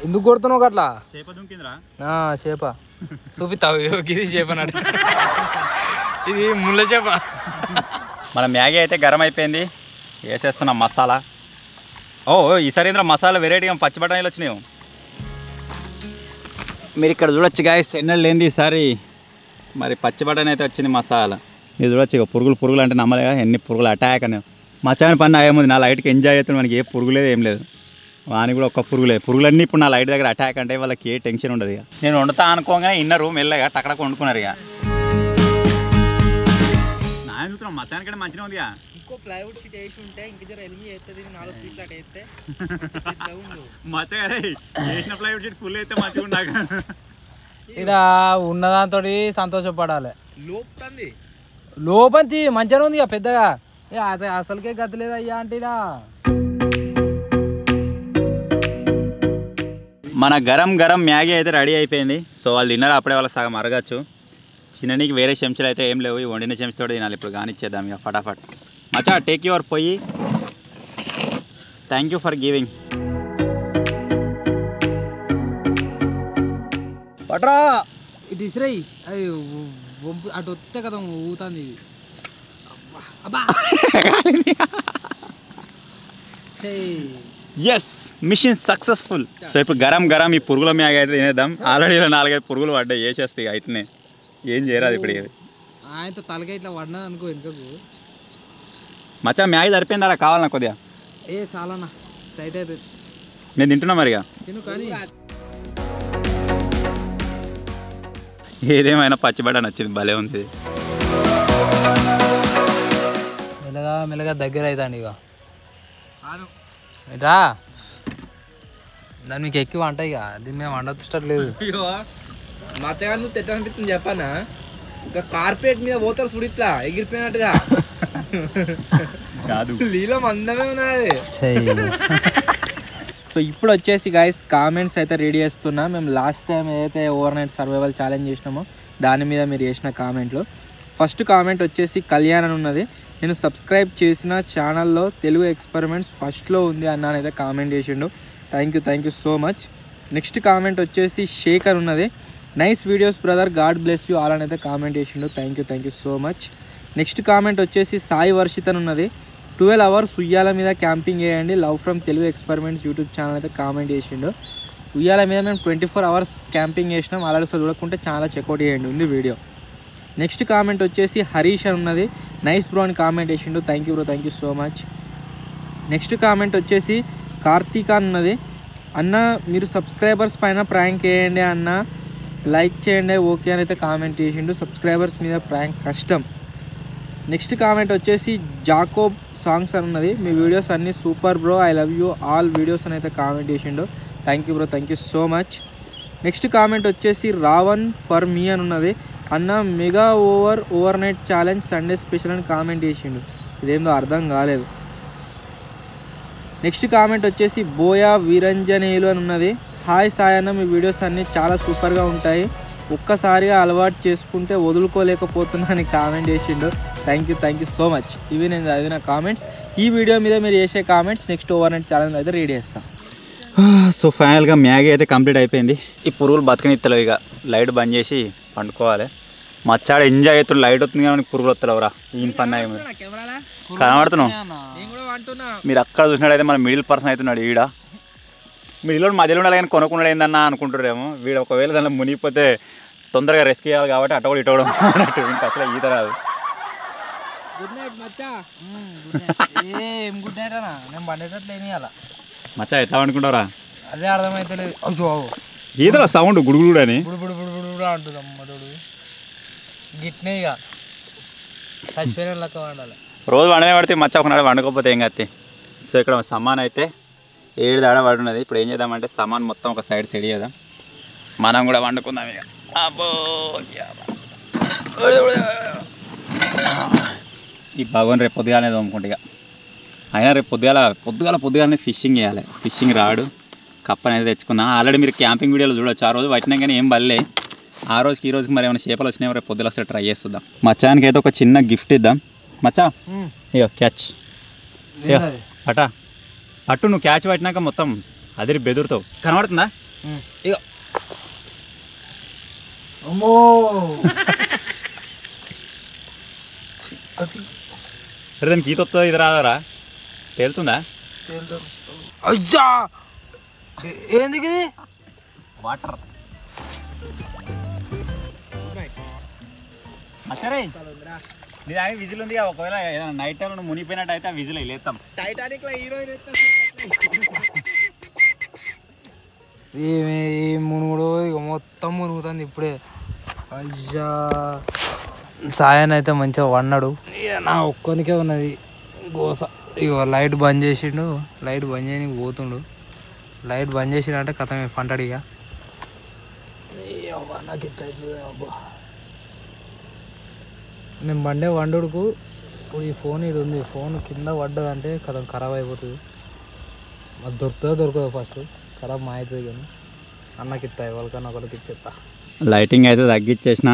C: ఎందుకు కొడుతున్నావు అట్లా చేప చూపిస్తావు ఇది చేప నాడు ఇది ముళ్ళ చేప
B: మన మ్యాగీ అయితే గరం అయిపోయింది వేసేస్తున్నాం మసాలా ఈసారి ఏంద్ర మసాలా వెరైటీగా పచ్చి బఠానీలు వచ్చినాయి మీరు ఇక్కడ చూడొచ్చు గాయస్ ఎన్నెళ్ళు లేనిది ఈసారి మరి పచ్చి బఠానీ అయితే వచ్చింది మసాలా మీరు చూడొచ్చు ఇక పురుగులు అంటే నమ్మలేగా ఎన్ని పురుగులు అటాక్ అని మచ్చాని పని ఏముంది నా లైట్కి ఎంజాయ్ అవుతుంది మనకి ఏ పురుగు లేదు ఏం లేదు వాని కూడా ఒక్క పురుగులన్నీ ఇప్పుడు నా లైట్ దగ్గర అటాక్ అంటే వాళ్ళకి ఏ టెన్షన్ ఉండదు ఇక నేను వండుతా అనుకోగానే ఇన్నరు మెల్లగా టక్కడక్క వండుకున్నారు ఇక నా చూస్తున్నాం మచ్చాని కంటే మంచిగా ఉంది
C: ఇంకో ప్లైవుడ్ షీట్ వేసి ఉంటే ఇంక జర ఎలిమి అవుతుంది 4 ఫీట్లు అటు వేస్తే
B: మచ్చగా వేసిన ప్లైవుడ్ షీట్ ఫుల్ అయితే మంచిగా ఉండాక
C: ఇక్కడ ఉన్నదాంతో సంతోషపడాలి లోపంతి మంచిగా ఉంది ఇక పెద్దగా అదే అసలుకే గతి లేదు అయ్యా అంటే
B: మన గరం మ్యాగీ అయితే రెడీ అయిపోయింది సో వాళ్ళు తిన్నారు అప్పుడే వాళ్ళకి సగం అరగచ్చు చిన్ననికి వేరే చెంచాలు అయితే ఏం లేవు ఈ వండిన చెంచాతో తినాలి ఇప్పుడు కానిచ్చేద్దాం ఇక ఫటాఫట్ మచ్చా టేక్ యువర్ పొయ్యి థ్యాంక్ యూ ఫర్ గివింగ్ పట్రా
C: ఇటు ఇసిరాయి అది అటు వస్తే కదా ఊతుంది ఇది
B: ఎస్ మిషన్ సక్సెస్ఫుల్ సో ఇప్పుడు గరం ఈ పురుగుల మ్యాగీ అయితే తినేద్దాం ఆల్రెడీ 4-5 పురుగులు పడ్డాయి వేసేస్తాయి అయితేనే ఏం చేయరాదు ఇప్పుడు
C: ఆయనతో తలకాయ ఇట్లా పడినది అనుకో వెనుకకు
B: మచ్చా మ్యాగీ సరిపోయిందా కావాలన్నా కొద్దిగా
C: చాలన్నా టైట్ అయిపోయింది
B: నేను తింటున్నా మరిగా
C: తిను కానీ
B: ఏదేమైనా పచ్చిబడ్డ నచ్చింది భలే ఉంది
C: మెల్లగా దగ్గర అవుతాండి ఇక ఇదా దాన్ని మీకు ఎక్కువ వంట ఇక దీన్ని మేము వండొచ్చట్లేదు
A: మతగాను తెట్ట అనిపిస్తుంది చెప్పానా ఇంకా కార్పెట్ మీద పోతారు చూడు ఇట్లా ఎగిరిపోయినట్టుగా
B: కాదు
A: లీలం అందమే ఉన్నది సో ఇప్పుడు వచ్చేసి గైస్ కామెంట్స్ అయితే రెడీ చేస్తున్నా మేము లాస్ట్ టైం ఏదైతే ఓవర్ నైట్ సర్వైవల్ ఛాలెంజ్ చేసినామో దాని మీద మీరు చేసిన కామెంట్లు ఫస్ట్ కామెంట్ వచ్చేసి కళ్యాణ్ అని ఉన్నది నేను సబ్స్క్రైబ్ చేసిన ఛానల్లో తెలుగు ఎక్స్పెరిమెంట్స్ ఫస్ట్లో ఉంది అన్నానైతే కామెంట్ చేసిండు thank you so much next comment వచ్చేసి శేఖర్ ఉన్నది nice videos brother God bless you all అని అయితే కామెంట్ చేసిండు thank you so much next comment వచ్చేసి సాయి వర్షితన్ ఉన్నది 12 hours ఉయ్యాల మీద క్యాంపింగ్ చేయండి love from Telugu experiments YouTube channel అయితే కామెంట్ చేసిండు ఉయ్యాల మీద మేము 24 hours క్యాంపింగ్ చేసినాం అలాగే చూడకుంటే చాలా చెక్అవుట్ చేయండి ఉంది వీడియో నెక్స్ట్ కామెంట్ వచ్చేసి హరీష్ అని ఉన్నది నైస్ బ్రో అని కామెంట్ చేసిండు thank you so much next comment వచ్చేసి కార్తీక్ అన్నది అన్న మీరు సబ్స్క్రైబర్స్ పైన ప్రాంక్ చేయండి అన్న లైక్ చేయండి ఓకే అని అయితే కామెంట్ చేసిండు సబ్స్క్రైబర్స్ మీద ప్రాంక్ కష్టం నెక్స్ట్ కామెంట్ వచ్చేసి జాకోబ్ సాంగ్స్ అని ఉన్నది మీ వీడియోస్ అన్నీ super bro I love you all videos అని అయితే కామెంట్ చేసిండు thank you so much next comment వచ్చేసి రావణ్ ఫర్ మీ అని ఉన్నది అన్న mega over night challenge Sunday special అని కామెంట్ చేసిండు. ఇదేందో అర్థం కాలేదు. నెక్స్ట్ కామెంట్ వచ్చేసి బోయా వీరంజనేయులు అని ఉన్నది. హాయ్ సాయి అన్న, మీ వీడియోస్ అన్నీ చాలా సూపర్గా ఉంటాయి, ఒక్కసారిగా అలవాటు చేసుకుంటే వదులుకోలేకపోతున్నా అని కామెంట్ చేసిండు. Thank you so much. ఇవి నేను చదివిన కామెంట్స్. ఈ వీడియో మీద మీరు చేసే comments next over night challenge అయితే రెడీ చేస్తాం.
B: సో ఫైనల్గా మ్యాగీ అయితే కంప్లీట్ అయిపోయింది. ఈ పురుగులు బతకనిత్తలేవు, ఇక లైట్ బంద్ చేసి పండుకోవాలి. మచ్చాడు ఎంజాయ్ అవుతుంది, లైట్ వస్తుంది కానీ పురుగులు వస్తలేవురా. ఈయన పని కనబడుతున్నావు. మీరు అక్కడ చూసినట్టయితే మన మిడిల్ పర్సన్ అవుతున్నాడు. ఈడ మిడిల్లో మధ్యలో ఉండాలి కానీ కొనుక్కున్నాడు ఏందన్నా అనుకుంటారేమో. వీడు ఒకవేళ దానిలో మునిగిపోతే తొందరగా రెస్క్యూ చేయాలి కాబట్టి అటు కూడా ఇటు కూడా అన్నట్టు ఇంకా అసలు ఈత రాదు. మచ్చా ఎట్లా అనుకుంటారా?
C: అదే అర్థమైతే
B: ఈతల సౌండ్ గుడుగుడు అని
C: అంటుంది. గిట్నే ఇక చచ్చిపోయిన లెక్క వండాలి.
B: రోజు వండనే పడితే మచ్చ ఒకనాడు వండుకోకపోతే ఏం కత్తి. సో ఇక్కడ సమాన్ అయితే 7 దాడ పడున్నది. ఇప్పుడు ఏం చేద్దామంటే సమాన్ మొత్తం ఒక సైడ్ సెట్ చేద్దాం, మనం కూడా వండుకుందాం ఇక. ఈ భగవాన్ రేపు పొద్దుగానే తోముకుంటే ఇక. అయినా రేపు పొద్దుగాలనే ఫిషింగ్ చేయాలి. ఫిషింగ్ రాడు కప్ప అనేది తెచ్చుకున్నా. ఆల్రెడీ మీరు క్యాంపింగ్ వీడియోలో చూడొచ్చు. ఆ రోజు పట్టినా కానీ ఏం బల్లే. ఆ రోజుకి ఈ రోజుకి మరి ఏమైనా చేపలు వచ్చినాయో రేపు పొద్దులు వస్తే ట్రై చేస్తుందాం. మచ్చానికి అయితే ఒక చిన్న గిఫ్ట్ ఇద్దాం. మచ్చా ఇగో క్యాచ్ అటా అట్టు. నువ్వు క్యాచ్ పట్టినాక మొత్తం అదిరి బెదురుతావు. కనబడుతుందా? ఇగో
C: అమ్మో
B: దానికి ఈత వస్తుందో ఇది రాదరా? తేలుతుందా?
C: అయ్యా ఎందుకు ఇది?
B: వాటర్ మచ్చరే నీ దానికి విజిల్ ఉంది. ఒకవేళ ఏదైనా నైట్ టైంలో మునిగిపోయినట్టు అయితే ఆ విజిల్ లేస్తాం.
A: టైటానిక్ లో హీరోయిన్
C: ఏం మునుగుడు ఇక మొత్తం మునుగుతుంది ఇప్పుడే. అయ్యా సాయన్ అయితే మంచిగా వన్నాడు. నా ఒక్కనికే ఉన్నది గోస. ఇక లైట్ బంద్ చేసిండు. లైట్ బంద్ చేయడానికి పోతుండు. లైట్ బంద్ చేసిండంటే కథమే పంటాడు ఇక. నాకు ఎట్లా అవుతుంది అబ్బా. నేను బండే వండుకు ఇప్పుడు ఈ ఫోన్ ఇది ఉంది. ఫోన్ కింద పడ్డదంటే కథం ఖరాబ్ అయిపోతుంది. అది దొరకదో ఫస్ట్ ఖరాబ్ మా అవుతుంది. కానీ అన్నకి ఇస్తా, ఎవరికన్నా ఒకరికి ఇచ్చేస్తా.
B: లైటింగ్ అయితే తగ్గించేసిన.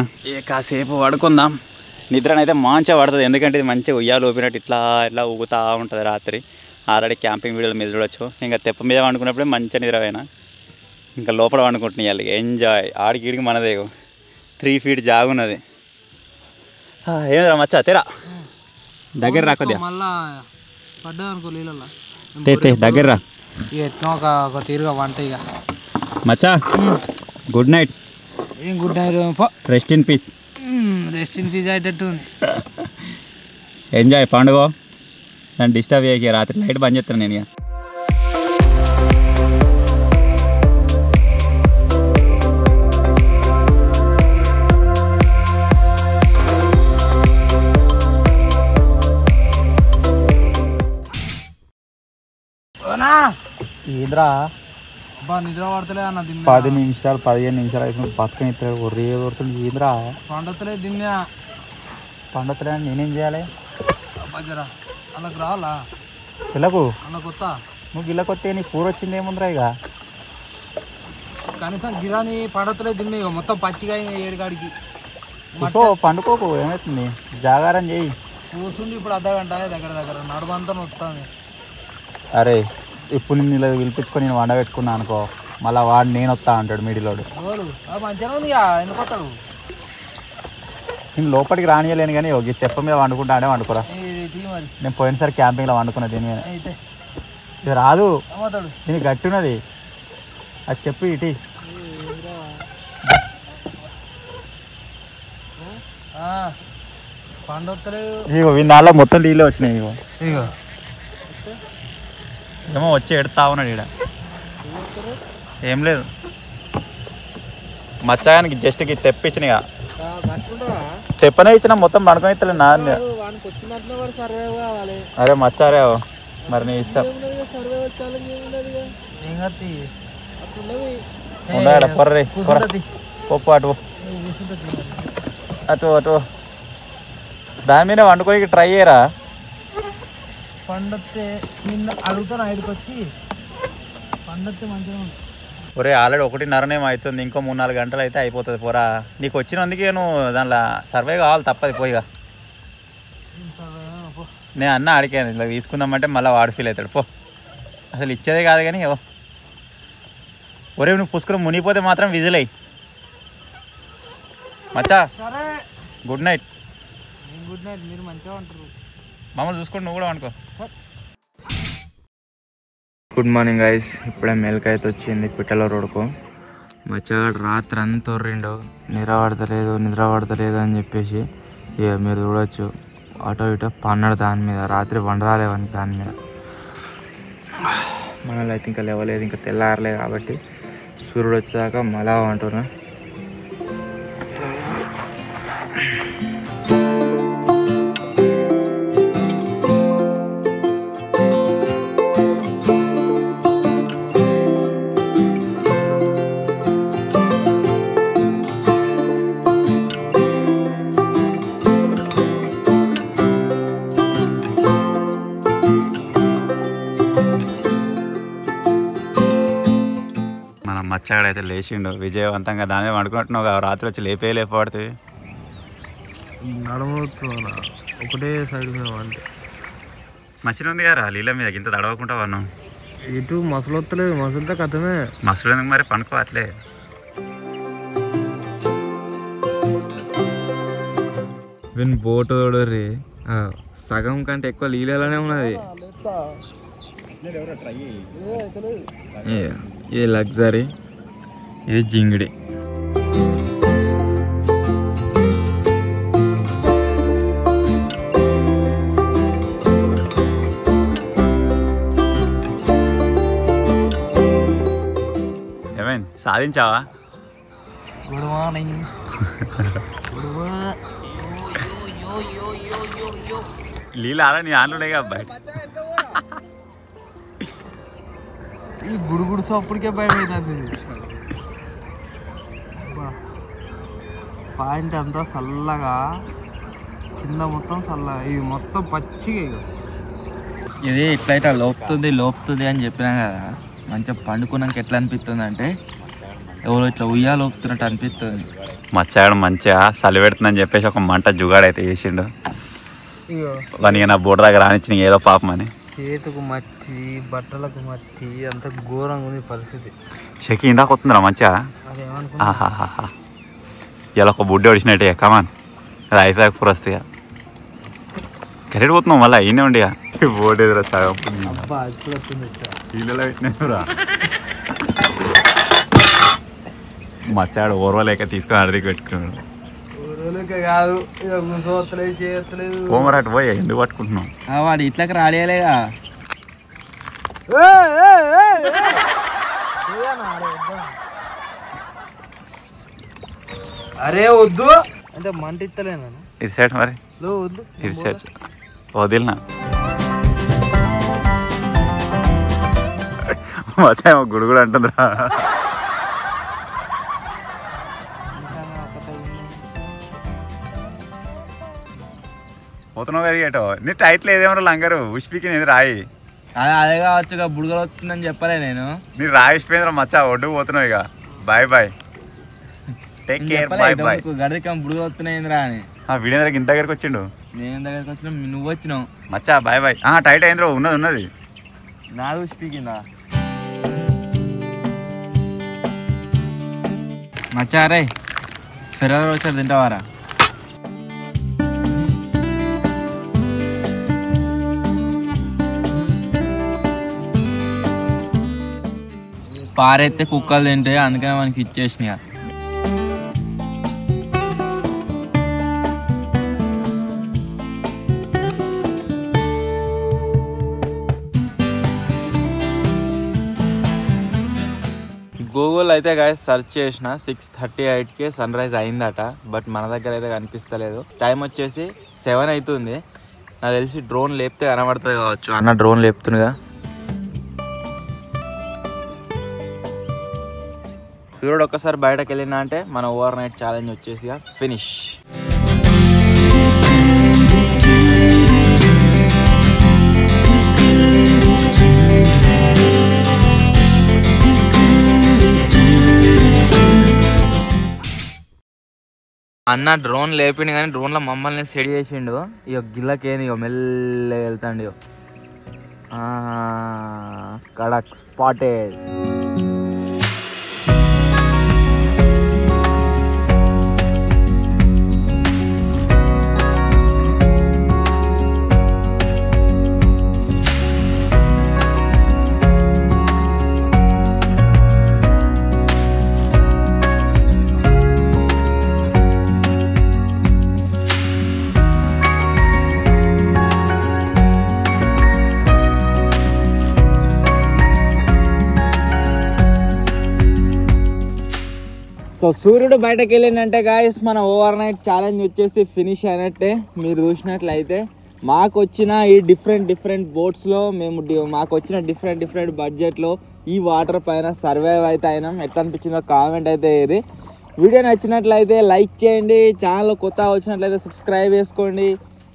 B: కాసేపు పడుకుందాం. నిద్రనైతే మంచిగా పడుతుంది. ఎందుకంటే ఇది మంచిగా ఉయ్యాలు ఊపినట్టు ఇట్లా ఊగుతూ ఉంటుంది రాత్రి. ఆల్రెడీ క్యాంపింగ్ వీడియోలు మీద చూడొచ్చు. ఇంకా తెప్ప మీద వండుకున్నప్పుడే మంచిగా నిద్రపోయినా. ఇంకా లోపల వండుకుంటున్నాయి. ఎంజాయ్ ఆడికి మనదే 3 feet జాగున్నది. ఏమిరా మచ్చా తెరా దగ్గర రాకొద్దా?
C: మళ్ళా పడ్డా అనుకో నీళ్ళల్లో
B: దగ్గర రా.
C: ఎట్లా ఒక తీరుగా వంట ఇక.
B: మచ్చా గుడ్ నైట్.
C: ఏం good night?
B: Rest in peace.
C: Rest in peace అయ్యేటట్టు ఉంది.
B: ఎంజాయ్ పండుగ. నన్ను డిస్టర్బ్ చేయక రాత్రి లైట్ బంద్ చేస్తాను నేను. ఇక ఏంద్రా
C: నిద్ర పడతలే అన్న.
B: 10 నిమిషాలు 15 నిమిషాలు అయిపోయింది. పక్కన ఇద్దరు ఒర్రే కొడుతుంది. ఏంద్రా
C: పండతలే దిన్నా
B: పండుతులే అని నేనేం చేయాలి?
C: బజరా అలాగ రావాలా
B: పిల్లకు?
C: అలా కొత్త
B: నువ్వు గిల్లకొస్తే నీ కూర వచ్చింది ఏముందిరా? ఇక
C: కనీసం గిరాని పడతలే దిన్నా. ఇక మొత్తం పచ్చిగా 7 కాడికి
B: పండుకోకు. ఏమవుతుంది? జాగారం చేయి.
C: కూర్చుండి ఇప్పుడు అర్ధగంట దగ్గర నడుమంతా వస్తుంది.
B: అరే ఇప్పుడు నిన్ను ఇలా పిలిపించుకొని నేను వండబెట్టుకున్నా అనుకో, మళ్ళీ వాడు నేను వస్తా అంటాడు మిడిలోడు.
C: మంచిగా ఉంది. ఎందుకు వస్తాడు?
B: నేను లోపలికి రానియలేను కానీ ఒక తెప్ప మీద వండుకుంటా అంటే వండుకోరా. నేను పోయినసారి క్యాంపింగ్లో వండుకున్నా దీని మీద. ఇది రాదు, దీనికి గట్టి ఉన్నది. అది చెప్పు ఇటీ. ఇగో నాలో మొత్తం నీళ్ళే వచ్చినాయి. ఇగో ఏమో వచ్చి ఎడతా ఉన్నాడు ఈడ. ఏం లేదు మచ్చాయానికి జస్ట్కి తెప్పించినగా తెప్పనే ఇచ్చిన మొత్తం పడుకొని ఇస్తలే నా. అరే మచ్చారే మరి నీ ఇష్టం. ఉండాడ పొర్రే పప్పు అటు అటు అటు దాని మీద వండుకోనికి ట్రై చేయరా?
C: పండొస్తే నిన్న అడుగుతాను ఐదుకి వచ్చి పండొస్తే మంచిగా ఉంటుంది.
B: ఒరే ఆల్రెడీ 1:30 అవుతుంది, ఇంకో 3-4 గంటలు అయితే అయిపోతుంది. పోరా, నీకు వచ్చినందుకే నువ్వు దాంట్లో సర్వే కావాలి, తప్పది పోయిగా. నేను అన్న అడిగాను ఇలా తీసుకుందామంటే మళ్ళీ వాడు ఫీల్ అవుతాడు. పో, అసలు ఇచ్చేదే కాదు కానీ. ఒరే నువ్వు పుష్కరం మునిగిపోతే మాత్రం విజిల్ అయ్యి మచ్చా. Good night.
C: Good night. మీరు మంచిగా ఉంటారు.
B: మమ్మల్ని చూసుకుంటూ నువ్వు కూడా అనుకో.
A: Good morning guys. ఇప్పుడే మెల్క్ అయితే వచ్చింది పిట్టల రోడ్కు. మచ్చగాడు రాత్రి అంతా తొర్రిండు, నిద్ర పడతలేదు అని చెప్పేసి. ఇక మీరు చూడొచ్చు అటో ఇటో పన్నాడు దాని మీద. రాత్రి వండరాలేవని దాని మీద. మనలో అయితే ఇంకా లేవలేదు, ఇంకా తెల్లారలేదు కాబట్టి సూర్యుడు వచ్చేదాకా మళ్ళా అంటున్నా.
B: మచ్చగాడైతే లేచిండు విజయవంతంగా. దాని వండుకుంటున్నావు రాత్రి వచ్చి లేపబడుతుంది.
C: నడమవుతున్నా ఒకటే సైడ్ మీద అంటే
B: మసిన ఉంది కదా నీళ్ళ మీద ఇంత తడవకుండా వన్నాం.
C: ఇటు మసలు వస్తలేదు, మసలుతో కథమే.
B: మసలు ఎందుకు మరి, పనుకో అట్లే.
A: బోటు తోడరి సగం కంటే ఎక్కువ నీళ్ళలోనే ఉన్నది. ఇది లగ్జరీ, ఇది జింగిడి.
B: ఏమైంది, సాధించావా?
C: Good morning.
B: నీళ్ళు అలా నీ ఆన్లున్నాయి కదా బయట.
C: ఈ గుడుగుడు సప్పుడికే భయం అవుతుంది. పాయింట్ అంతా చల్లగా, కింద మొత్తం చల్లగా, ఇది మొత్తం పచ్చిగా.
A: ఇది ఇట్లయితే లోపుతుంది అని చెప్పినా కదా. మంచిగా పండుకున్నాక ఎట్లా అనిపిస్తుంది అంటే ఎవరో ఇట్లా ఉయ్యాలు లోపుతున్నట్టు అనిపిస్తుంది.
B: మచ్చాడు మంచిగా చలి పెడుతుందని చెప్పేసి ఒక మంట జుగాడైతే చేసిండు. వానికి నా బోర్డు దగ్గర రానిచ్చిన ఏదో పాపం అని.
C: చేతుకు మట్టి, బట్టలకు మట్టి, అంత ఘోరంగా ఉంది పరిస్థితి.
B: షకి ఇందాక వస్తుందిరా మంచిగా. ఆహాహా, ఇలా ఒక బుడ్డి ఒడిచినట్టే. కమాన్ అది అయిపోయాక పురస్తిగా కరెక్ట్ పోతున్నావు. మళ్ళీ అయినే ఉండి బోర్డు ఎదురా సగం పెట్టినరా. మచ్చాడు ఓర్వలేక తీసుకొని అడిగి పెట్టుకున్నాడు.
C: కాదు
B: పోమరా అటు పోయి ఎందుకు పట్టుకుంటున్నావు?
A: వాడు ఇట్లకి రాలేగా.
C: అరే వద్దు అంటే మంట ఇస్తలేను.
B: ఇటు సైడ్ మరి,
C: వద్దు
B: ఇటు సైడ్ వదిలినా. మచ్చా గుడుగుడు అంటుందిరా. పోతున్నావు కదా ఏటో. నీ టైట్లో ఏదేమో లంగరు ఉష్పికి నేను రాయి.
A: అదే కావచ్చు, బుడగలు వస్తుందని చెప్పలే నేను.
B: నీ రాయి ఉష్పేంద్ర మచ్చా ఒడ్డు పోతున్నావు. ఇక bye bye, take care, bye bye.
A: గడికం బుడగలు వస్తున్నాయిందిరా అని
B: వీడియో దగ్గర ఇంత దగ్గరకు వచ్చిండు.
A: నేను దగ్గరకు వచ్చిన నువ్వు వచ్చినావు.
B: మచ్చా బాయ్ బాయ్. టైట్ అయిందిరా. ఉన్నది
A: నాది ఉష్పికిందా మచ్చా. రే ఫెర్రర్ వచ్చారు తింటావారా? పారైతే కుక్కలు తింటే అందుకనే మనకి ఇచ్చేసినాయి. గూగుల్ అయితే గాయస్ సెర్చ్ చేసిన 6:38కి సన్ రైజ్ అయిందట. బట్ మన దగ్గర అయితే కనిపిస్తలేదు. టైం వచ్చేసి 7 అవుతుంది. నాకు తెలిసి డ్రోన్ లేపితే కనబడుతుంది కావచ్చు. అన్న డ్రోన్ లేపుతుందిగా. సూర్యుడు ఒక్కసారి బయటకు వెళ్ళినా అంటే మన ఓవర్ నైట్ ఛాలెంజ్ వచ్చేసి ఫినిష్. అన్న డ్రోన్ లేపిండు కానీ డ్రోన్లో మమ్మల్ని సెట్ చేసిండు. ఇక గిల్లకేని ఇక మెల్లగా వెళ్తాండి. ఇక కడక్ స్పాటెడ్. సో సూర్యుడు బయటకు వెళ్ళిందంటే గాయస్ మన ఓవర్ నైట్ ఛాలెంజ్ వచ్చేసి ఫినిష్ అయినట్టే. మీరు చూసినట్లయితే మాకు వచ్చిన ఈ డిఫరెంట్ బోట్స్లో మాకు వచ్చిన డిఫరెంట్ బడ్జెట్లో ఈ వాటర్ పైన సర్వైవ్ అయితే అయినాం. ఎట్లా అనిపించిందో కామెంట్ అయితే వేరి. వీడియో నచ్చినట్లయితే లైక్ చేయండి. ఛానల్ కొత్త వచ్చినట్లయితే సబ్స్క్రైబ్ చేసుకోండి.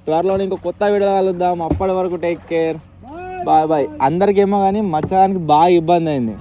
A: త్వరలోనే ఇంకో కొత్త వీడియో కలుద్దాం. అప్పటి వరకు టేక్ కేర్. బాయ్. అందరికేమో కానీ మచ్చడానికి బాగా ఇబ్బంది అయింది.